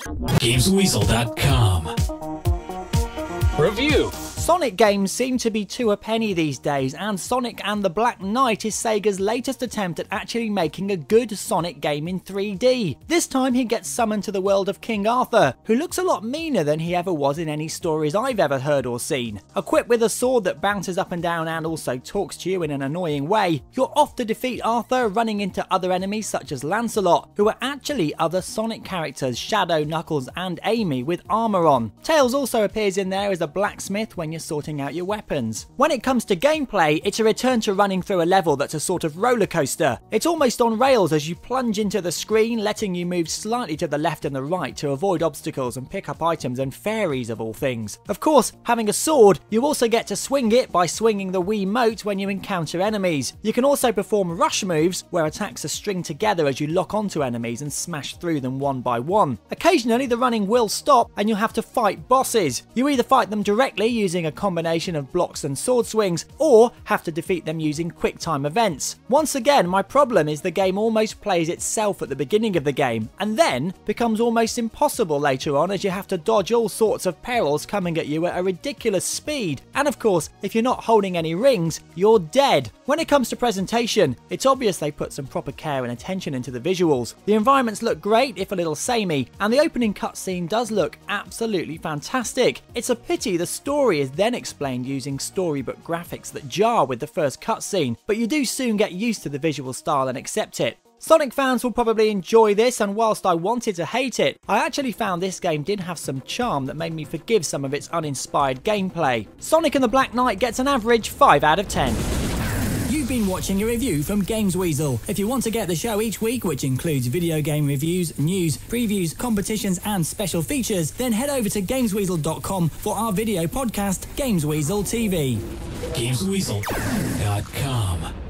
GamesWeasel.com Review. Sonic games seem to be two a penny these days, and Sonic and the Black Knight is Sega's latest attempt at actually making a good Sonic game in 3D. This time he gets summoned to the world of King Arthur, who looks a lot meaner than he ever was in any stories I've ever heard or seen. Equipped with a sword that bounces up and down and also talks to you in an annoying way, you're off to defeat Arthur, running into other enemies such as Lancelot, who are actually other Sonic characters, Shadow, Knuckles and Amy, with armour on. Tails also appears in there as a blacksmith when you're sorting out your weapons. When it comes to gameplay, it's a return to running through a level that's a sort of roller coaster. It's almost on rails as you plunge into the screen, letting you move slightly to the left and the right to avoid obstacles and pick up items and fairies of all things. Of course, having a sword, you also get to swing it by swinging the Wiimote when you encounter enemies. You can also perform rush moves, where attacks are stringed together as you lock onto enemies and smash through them one by one. Occasionally the running will stop and you'll have to fight bosses. You either fight them directly using a combination of blocks and sword swings, or have to defeat them using quick time events. Once again, my problem is the game almost plays itself at the beginning of the game, and then becomes almost impossible later on as you have to dodge all sorts of perils coming at you at a ridiculous speed. And of course, if you're not holding any rings, you're dead. When it comes to presentation, it's obvious they put some proper care and attention into the visuals. The environments look great, if a little samey, and the opening cutscene does look absolutely fantastic. It's a pity the story is then explained using storybook graphics that jar with the first cutscene, but you do soon get used to the visual style and accept it. Sonic fans will probably enjoy this, and whilst I wanted to hate it, I actually found this game did have some charm that made me forgive some of its uninspired gameplay. Sonic and the Black Knight gets an average 5 out of 10. You've been watching a review from Games Weasel. If you want to get the show each week, which includes video game reviews, news, previews, competitions and special features, then head over to GamesWeasel.com for our video podcast, Games Weasel TV. GamesWeasel.com